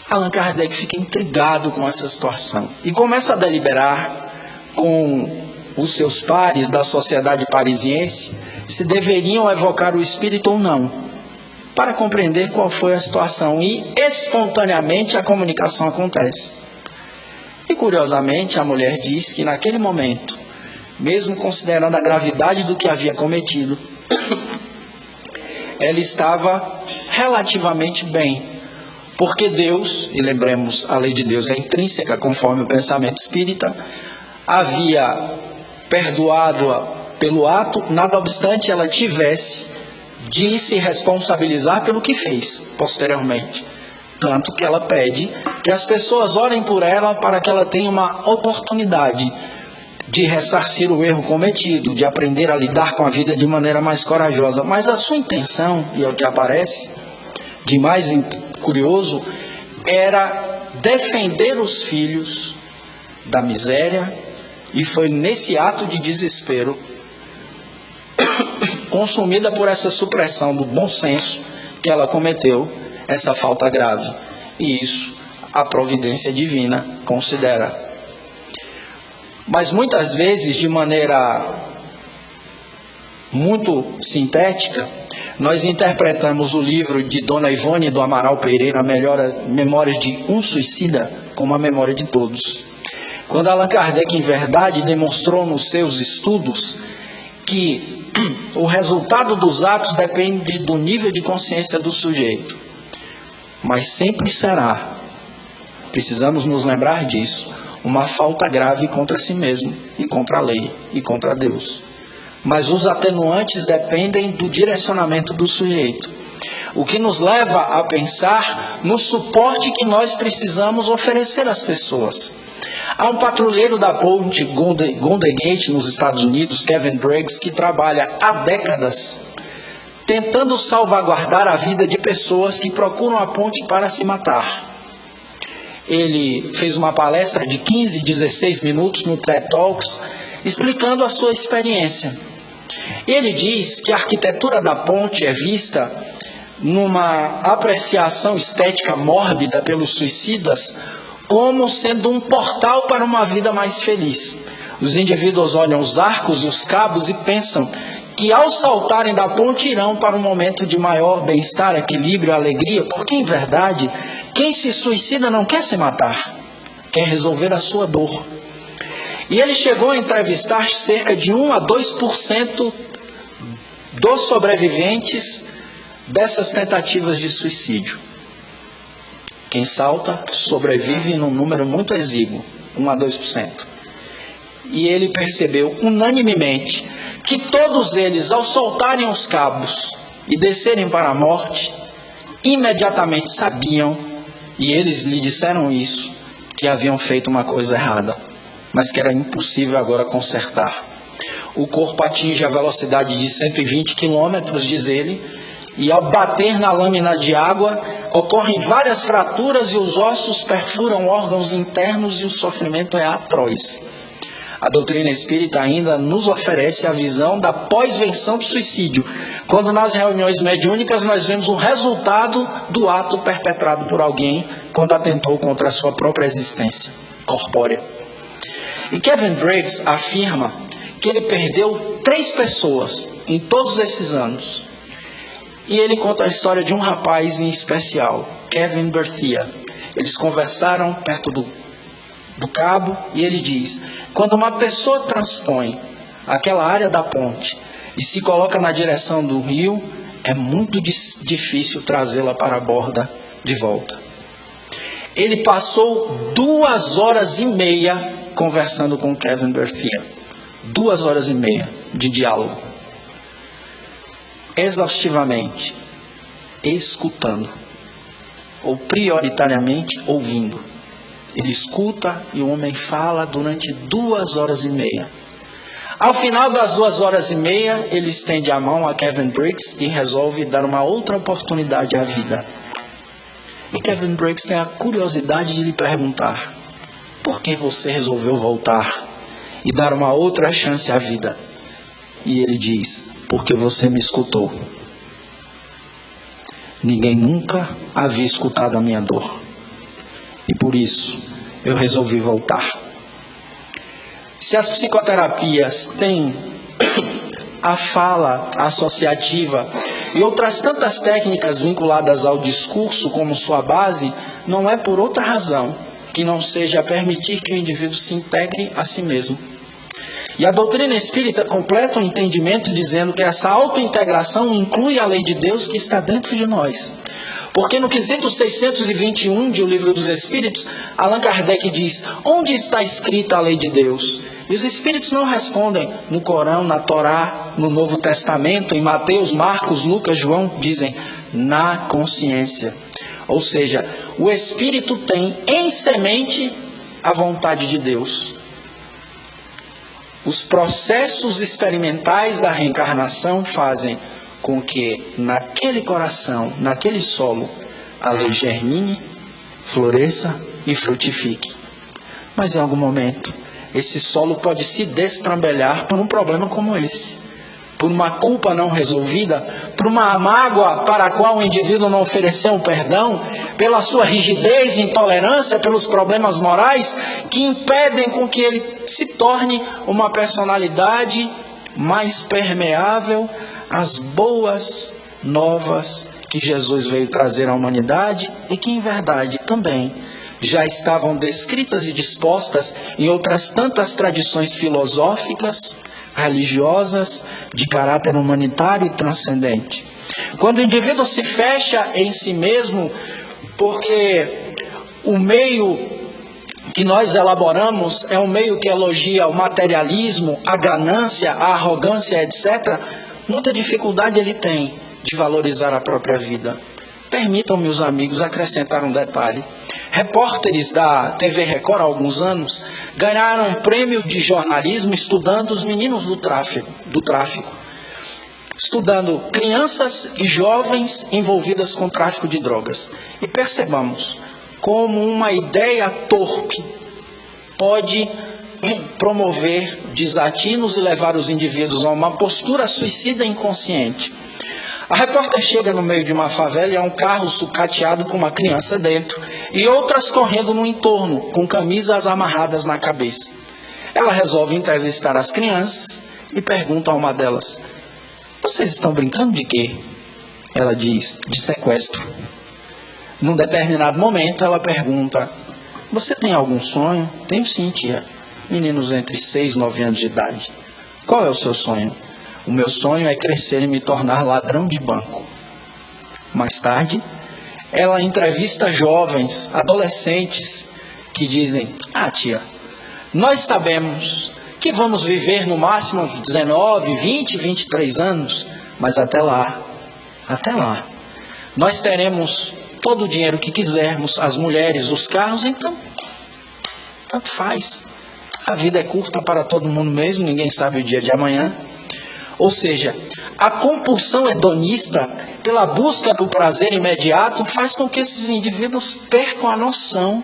Allan Kardec fica intrigado com essa situação e começa a deliberar com os seus pares da sociedade parisiense se deveriam evocar o espírito ou não, para compreender qual foi a situação, e espontaneamente a comunicação acontece. E curiosamente a mulher diz que naquele momento, mesmo considerando a gravidade do que havia cometido, ela estava relativamente bem, porque Deus, e lembremos, a lei de Deus é intrínseca conforme o pensamento espírita, havia perdoado-a pelo ato, nada obstante ela tivesse de se responsabilizar pelo que fez posteriormente. Tanto que ela pede que as pessoas orem por ela para que ela tenha uma oportunidade de ressarcir o erro cometido, de aprender a lidar com a vida de maneira mais corajosa. Mas a sua intenção, e é o que aparece de mais curioso, era defender os filhos da miséria, e foi nesse ato de desespero, consumida por essa supressão do bom senso, que ela cometeu essa falta grave. E isso a providência divina considera. Mas muitas vezes, de maneira muito sintética, nós interpretamos o livro de Dona Ivone do Amaral Pereira, Memórias de um Suicida, como a memória de todos. Quando Allan Kardec, em verdade, demonstrou nos seus estudos que o resultado dos atos depende do nível de consciência do sujeito. Mas sempre será, precisamos nos lembrar disso, uma falta grave contra si mesmo, e contra a lei, e contra Deus. Mas os atenuantes dependem do direcionamento do sujeito. O que nos leva a pensar no suporte que nós precisamos oferecer às pessoas. Há um patrulheiro da ponte Golden Gate, nos Estados Unidos, Kevin Briggs, que trabalha há décadas tentando salvaguardar a vida de pessoas que procuram a ponte para se matar. Ele fez uma palestra de 15, 16 minutos no TED Talks, explicando a sua experiência. Ele diz que a arquitetura da ponte é vista numa apreciação estética mórbida pelos suicidas como sendo um portal para uma vida mais feliz. Os indivíduos olham os arcos e os cabos e pensam que ao saltarem da ponte irão para um momento de maior bem-estar, equilíbrio, alegria, porque em verdade, quem se suicida não quer se matar, quer resolver a sua dor. E ele chegou a entrevistar cerca de 1 a 2% dos sobreviventes dessas tentativas de suicídio. Quem salta sobrevive num número muito exíguo, 1 a 2%. E ele percebeu unanimemente que todos eles, ao soltarem os cabos e descerem para a morte, imediatamente sabiam, e eles lhe disseram isso, que haviam feito uma coisa errada, mas que era impossível agora consertar. O corpo atinge a velocidade de 120 km, diz ele, e ao bater na lâmina de água, ocorrem várias fraturas e os ossos perfuram órgãos internos e o sofrimento é atroz. A doutrina espírita ainda nos oferece a visão da pós-venção do suicídio, quando nas reuniões mediúnicas nós vemos o resultado do ato perpetrado por alguém quando atentou contra a sua própria existência corpórea. E Kevin Briggs afirma que ele perdeu 3 pessoas em todos esses anos. E ele conta a história de um rapaz em especial, Kevin Berthia. Eles conversaram perto do cabo e ele diz: quando uma pessoa transpõe aquela área da ponte e se coloca na direção do rio, é muito difícil trazê-la para a borda de volta. Ele passou 2 horas e meia conversando com Kevin Berthia. 2 horas e meia de diálogo. Exaustivamente, escutando, ou prioritariamente ouvindo. Ele escuta e o homem fala durante 2 horas e meia. Ao final das 2 horas e meia, ele estende a mão a Kevin Briggs e resolve dar uma outra oportunidade à vida. E Kevin Briggs tem a curiosidade de lhe perguntar: por que você resolveu voltar e dar uma outra chance à vida? E ele diz: porque você me escutou. Ninguém nunca havia escutado a minha dor. E por isso, eu resolvi voltar. Se as psicoterapias têm a fala associativa e outras tantas técnicas vinculadas ao discurso como sua base, não é por outra razão que não seja permitir que o indivíduo se integre a si mesmo. E a doutrina espírita completa o entendimento dizendo que essa autointegração inclui a lei de Deus que está dentro de nós. Porque no quesito 621 de O Livro dos Espíritos, Allan Kardec diz: onde está escrita a lei de Deus? E os Espíritos não respondem no Corão, na Torá, no Novo Testamento, em Mateus, Marcos, Lucas, João, dizem: na consciência. Ou seja, o Espírito tem em semente a vontade de Deus. Os processos experimentais da reencarnação fazem com que naquele coração, naquele solo, a lei germine, floresça e frutifique. Mas em algum momento, esse solo pode se destrambelhar por um problema como esse. Por uma culpa não resolvida, por uma mágoa para a qual o indivíduo não ofereceu um perdão, pela sua rigidez e intolerância, pelos problemas morais que impedem com que ele se torne uma personalidade mais permeável às boas novas que Jesus veio trazer à humanidade e que, em verdade, também já estavam descritas e dispostas em outras tantas tradições filosóficas, religiosas, de caráter humanitário e transcendente. Quando o indivíduo se fecha em si mesmo, porque o meio que nós elaboramos é um meio que elogia o materialismo, a ganância, a arrogância, etc., muita dificuldade ele tem de valorizar a própria vida. Permitam, meus amigos, acrescentar um detalhe. Repórteres da TV Record há alguns anos ganharam um prêmio de jornalismo estudando os meninos do tráfico, estudando crianças e jovens envolvidas com tráfico de drogas. E percebamos como uma ideia torpe pode promover desatinos e levar os indivíduos a uma postura suicida inconsciente. A repórter chega no meio de uma favela e há um carro sucateado com uma criança dentro e outras correndo no entorno, com camisas amarradas na cabeça. Ela resolve entrevistar as crianças e pergunta a uma delas: "Vocês estão brincando de quê?" Ela diz: "De sequestro." Num determinado momento ela pergunta: "Você tem algum sonho?" "Tenho sim, tia." "Meninos entre 6 e 9 anos de idade." "Qual é o seu sonho?" "O meu sonho é crescer e me tornar ladrão de banco." Mais tarde, ela entrevista jovens, adolescentes, que dizem: "Ah, tia, nós sabemos que vamos viver no máximo 19, 20, 23 anos, mas até lá, nós teremos todo o dinheiro que quisermos, as mulheres, os carros, então, tanto faz. A vida é curta para todo mundo mesmo, ninguém sabe o dia de amanhã." Ou seja, a compulsão hedonista pela busca do prazer imediato faz com que esses indivíduos percam a noção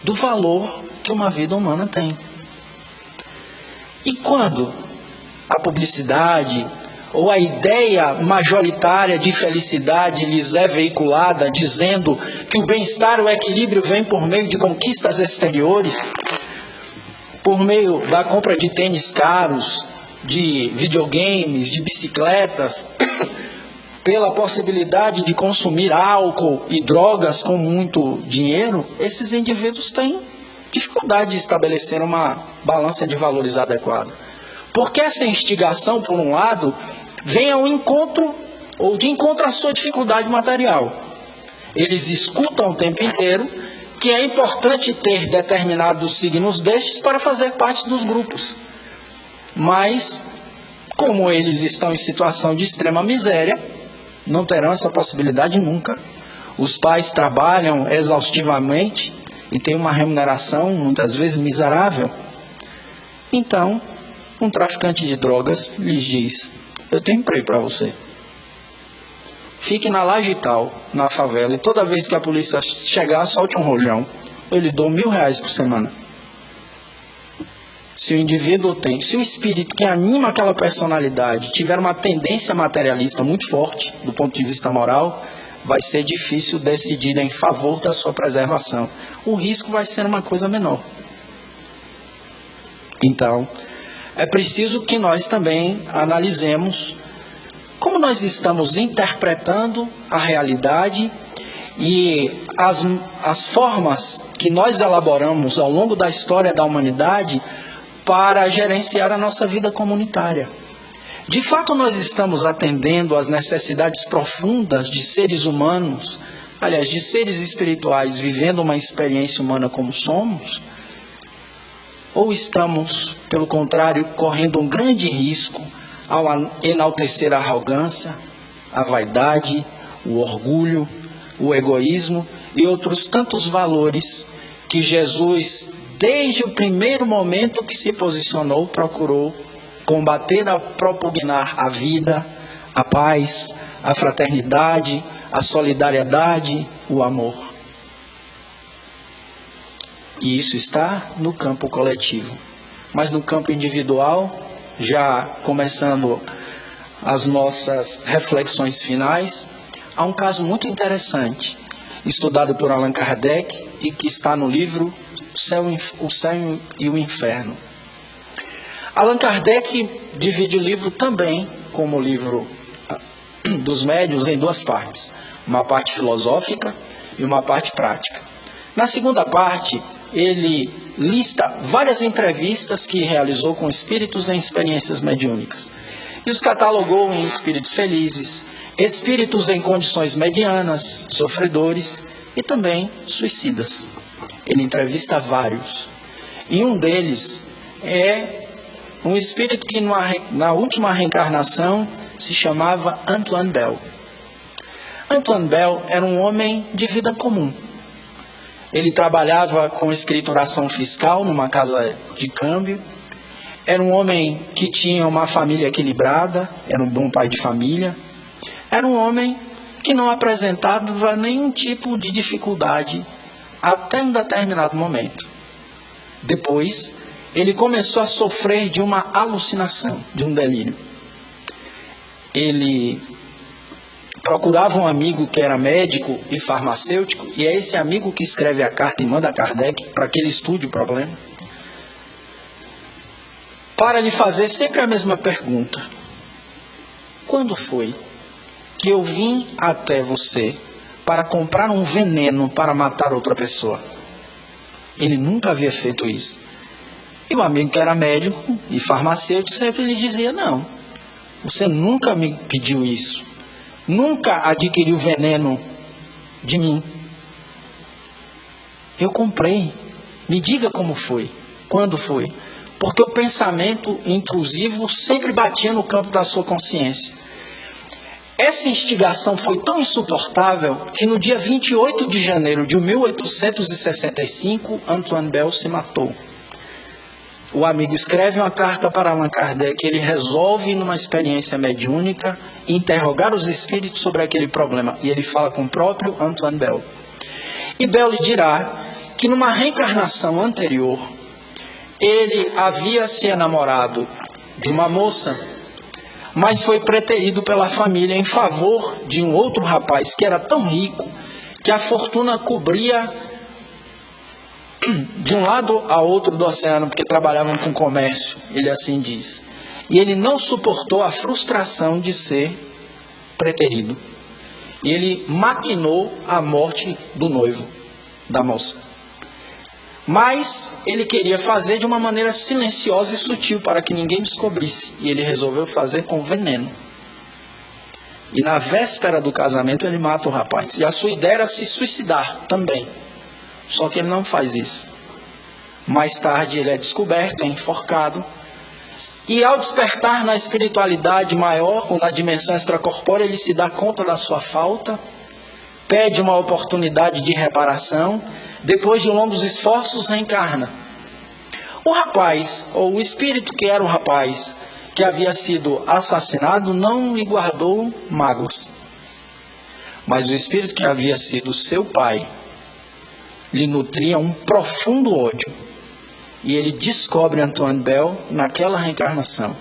do valor que uma vida humana tem. E quando a publicidade ou a ideia majoritária de felicidade lhes é veiculada, dizendo que o bem-estar e o equilíbrio vem por meio de conquistas exteriores, por meio da compra de tênis caros, de videogames, de bicicletas, pela possibilidade de consumir álcool e drogas com muito dinheiro, esses indivíduos têm dificuldade de estabelecer uma balança de valores adequada. Porque essa instigação, por um lado, vem ao encontro, ou de encontro à sua dificuldade material. Eles escutam o tempo inteiro que é importante ter determinados signos destes para fazer parte dos grupos. Mas, como eles estão em situação de extrema miséria, não terão essa possibilidade nunca. Os pais trabalham exaustivamente e têm uma remuneração muitas vezes miserável. Então, um traficante de drogas lhes diz: "Eu tenho emprego para você. Fique na laje tal, na favela, e toda vez que a polícia chegar, solte um rojão. Eu lhe dou R$1.000 por semana." Se o indivíduo tem, se o espírito que anima aquela personalidade tiver uma tendência materialista muito forte, do ponto de vista moral, vai ser difícil decidir em favor da sua preservação. O risco vai ser uma coisa menor. Então, é preciso que nós também analisemos como nós estamos interpretando a realidade e as formas que nós elaboramos ao longo da história da humanidade para gerenciar a nossa vida comunitária. De fato, nós estamos atendendo às necessidades profundas de seres humanos, aliás, de seres espirituais, vivendo uma experiência humana como somos? Ou estamos, pelo contrário, correndo um grande risco ao enaltecer a arrogância, a vaidade, o orgulho, o egoísmo e outros tantos valores que Jesus, desde o primeiro momento que se posicionou, procurou combater, a propugnar a vida, a paz, a fraternidade, a solidariedade, o amor. E isso está no campo coletivo. Mas no campo individual, já começando as nossas reflexões finais, há um caso muito interessante, estudado por Allan Kardec e que está no livro O Céu e o Inferno. Allan Kardec divide o livro também, como o livro dos médiuns, em duas partes. Uma parte filosófica e uma parte prática. Na segunda parte, ele lista várias entrevistas que realizou com espíritos em experiências mediúnicas. E os catalogou em espíritos felizes, espíritos em condições medianas, sofredores e também suicidas. Ele entrevista vários. E um deles é um espírito que na última reencarnação se chamava Antoine Bell. Antoine Bell era um homem de vida comum. Ele trabalhava com escrituração fiscal numa casa de câmbio. Era um homem que tinha uma família equilibrada, era um bom pai de família. Era um homem que não apresentava nenhum tipo de dificuldade até um determinado momento. Depois, ele começou a sofrer de uma alucinação, de um delírio. Ele procurava um amigo que era médico e farmacêutico, e é esse amigo que escreve a carta e manda a Kardec para que ele estude o problema, para lhe fazer sempre a mesma pergunta: quando foi que eu vim até você para comprar um veneno para matar outra pessoa? Ele nunca havia feito isso. E o amigo que era médico e farmacêutico sempre lhe dizia: não, você nunca me pediu isso. Nunca adquiriu veneno de mim. Eu comprei. Me diga como foi. Quando foi? Porque o pensamento intrusivo sempre batia no campo da sua consciência. Essa instigação foi tão insuportável que no dia 28 de janeiro de 1865, Antoine Bell se matou. O amigo escreve uma carta para Allan Kardec, ele resolve, numa experiência mediúnica, interrogar os espíritos sobre aquele problema. E ele fala com o próprio Antoine Bell. E Bell lhe dirá que numa reencarnação anterior, ele havia se enamorado de uma moça, mas foi preterido pela família em favor de um outro rapaz que era tão rico que a fortuna cobria de um lado a outro do oceano, porque trabalhavam com comércio, ele assim diz. E ele não suportou a frustração de ser preterido. E ele maquinou a morte do noivo, da moça. Mas ele queria fazer de uma maneira silenciosa e sutil, para que ninguém descobrisse. E ele resolveu fazer com veneno. E na véspera do casamento ele mata o rapaz. E a sua ideia era se suicidar também. Só que ele não faz isso. Mais tarde ele é descoberto, é enforcado. E ao despertar na espiritualidade maior, ou na dimensão extracorpórea, ele se dá conta da sua falta, pede uma oportunidade de reparação, depois de longos esforços reencarna. O rapaz, ou o espírito que era o rapaz, que havia sido assassinado, não lhe guardou mágoas. Mas o espírito que havia sido seu pai, lhe nutria um profundo ódio. E ele descobre Antoine Bell naquela reencarnação.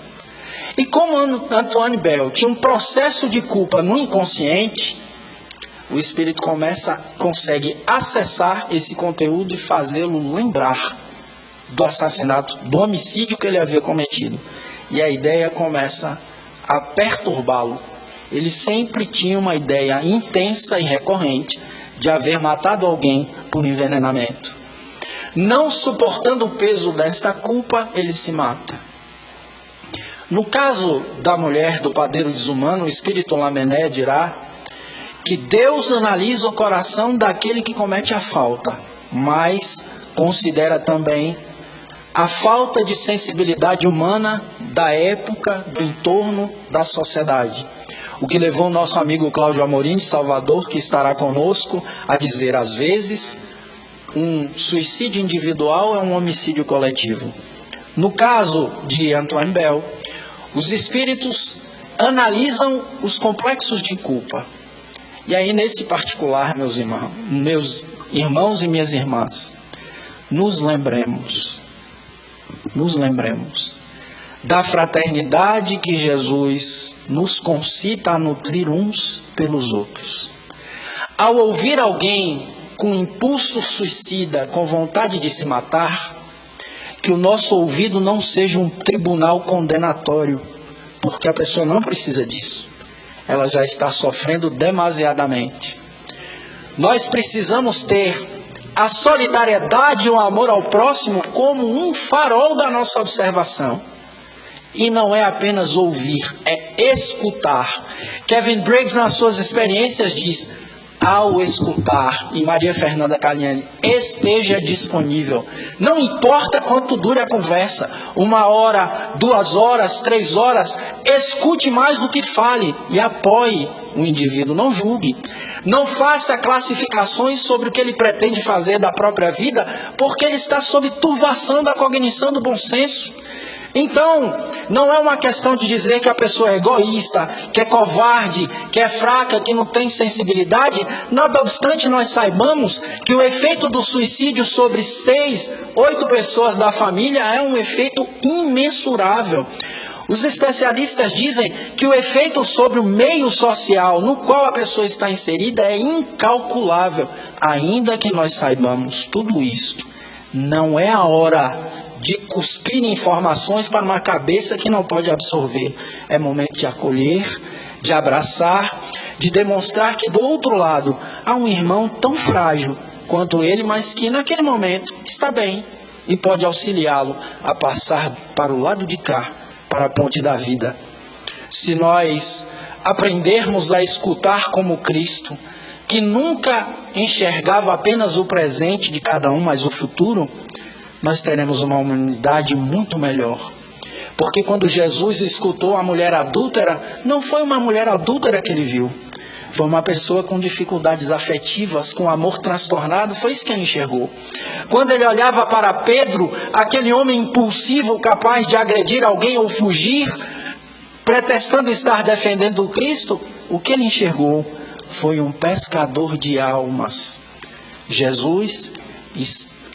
E como Antoine Bell tinha um processo de culpa no inconsciente, o espírito consegue acessar esse conteúdo e fazê-lo lembrar do assassinato, do homicídio que ele havia cometido. E a ideia começa a perturbá-lo. Ele sempre tinha uma ideia intensa e recorrente de haver matado alguém por envenenamento. Não suportando o peso desta culpa, ele se mata. No caso da mulher do padeiro desumano, o espírito Lamennais dirá que Deus analisa o coração daquele que comete a falta, mas considera também a falta de sensibilidade humana da época, do entorno, da sociedade. O que levou o nosso amigo Cláudio Amorim, de Salvador, que estará conosco, a dizer: às vezes, um suicídio individual é um homicídio coletivo. No caso de Antoine Bell, os espíritos analisam os complexos de culpa. E aí, nesse particular, meus irmãos e minhas irmãs, nos lembremos da fraternidade que Jesus nos concita a nutrir uns pelos outros. Ao ouvir alguém com impulso suicida, com vontade de se matar, que o nosso ouvido não seja um tribunal condenatório, porque a pessoa não precisa disso. Ela já está sofrendo demasiadamente. Nós precisamos ter a solidariedade e o amor ao próximo como um farol da nossa observação. E não é apenas ouvir, é escutar. Kevin Briggs, nas suas experiências, diz: ao escutar, e Maria Fernanda Caliani, esteja disponível. Não importa quanto dure a conversa, 1 hora, 2 horas, 3 horas, escute mais do que fale e apoie o indivíduo, não julgue. Não faça classificações sobre o que ele pretende fazer da própria vida, porque ele está sob turvação da cognição do bom senso. Então, não é uma questão de dizer que a pessoa é egoísta, que é covarde, que é fraca, que não tem sensibilidade. Nada obstante, nós saibamos que o efeito do suicídio sobre 6, 8 pessoas da família é um efeito imensurável. Os especialistas dizem que o efeito sobre o meio social no qual a pessoa está inserida é incalculável. Ainda que nós saibamos tudo isso, não é a hora de cuspir informações para uma cabeça que não pode absorver. É momento de acolher, de abraçar, de demonstrar que do outro lado há um irmão tão frágil quanto ele, mas que naquele momento está bem e pode auxiliá-lo a passar para o lado de cá, para a ponte da vida. Se nós aprendermos a escutar como Cristo, que nunca enxergava apenas o presente de cada um, mas o futuro, nós teremos uma humanidade muito melhor. Porque quando Jesus escutou a mulher adúltera, não foi uma mulher adúltera que ele viu. Foi uma pessoa com dificuldades afetivas, com amor transtornado, foi isso que ele enxergou. Quando ele olhava para Pedro, aquele homem impulsivo, capaz de agredir alguém ou fugir, pretextando estar defendendo o Cristo, o que ele enxergou foi um pescador de almas. Jesus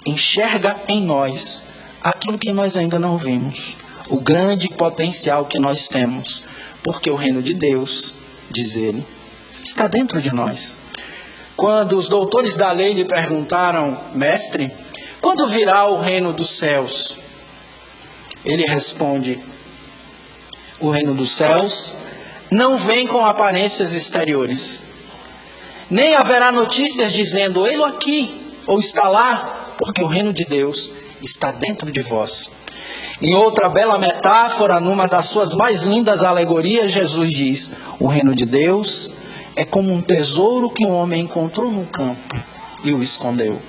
enxerga em nós aquilo que nós ainda não vimos, o grande potencial que nós temos, porque o reino de Deus, diz ele, está dentro de nós. Quando os doutores da lei lhe perguntaram: mestre, quando virá o reino dos céus? Ele responde: o reino dos céus não vem com aparências exteriores, nem haverá notícias dizendo: ei-lo aqui, ou está lá, porque o reino de Deus está dentro de vós. Em outra bela metáfora, numa das suas mais lindas alegorias, Jesus diz: o reino de Deus é como um tesouro que um homem encontrou no campo e o escondeu.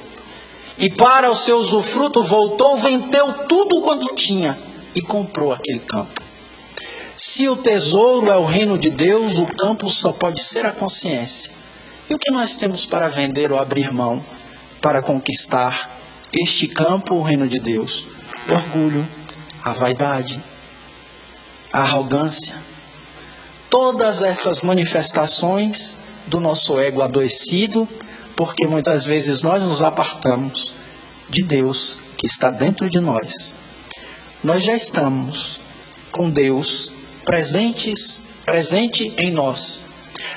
E para o seu usufruto voltou, vendeu tudo quanto tinha e comprou aquele campo. Se o tesouro é o reino de Deus, o campo só pode ser a consciência. E o que nós temos para vender ou abrir mão para conquistar este campo, o reino de Deus? O orgulho, a vaidade, a arrogância, todas essas manifestações do nosso ego adoecido, porque muitas vezes nós nos apartamos de Deus que está dentro de nós. Nós já estamos com Deus presente em nós.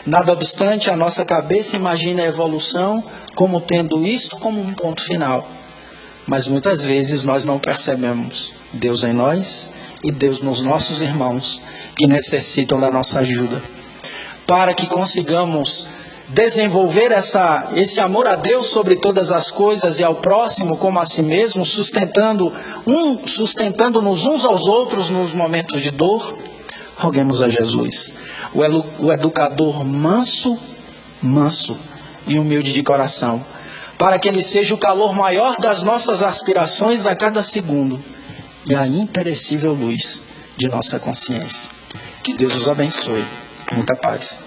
Nada obstante, a nossa cabeça imagina a evolução como tendo isto como um ponto final. Mas muitas vezes nós não percebemos Deus em nós e Deus nos nossos irmãos que necessitam da nossa ajuda. Para que consigamos desenvolver esse amor a Deus sobre todas as coisas e ao próximo como a si mesmo, sustentando-nos uns aos outros nos momentos de dor, roguemos a Jesus, o educador manso e humilde de coração, para que ele seja o calor maior das nossas aspirações a cada segundo e a imperecível luz de nossa consciência. Que Deus os abençoe. Muita paz.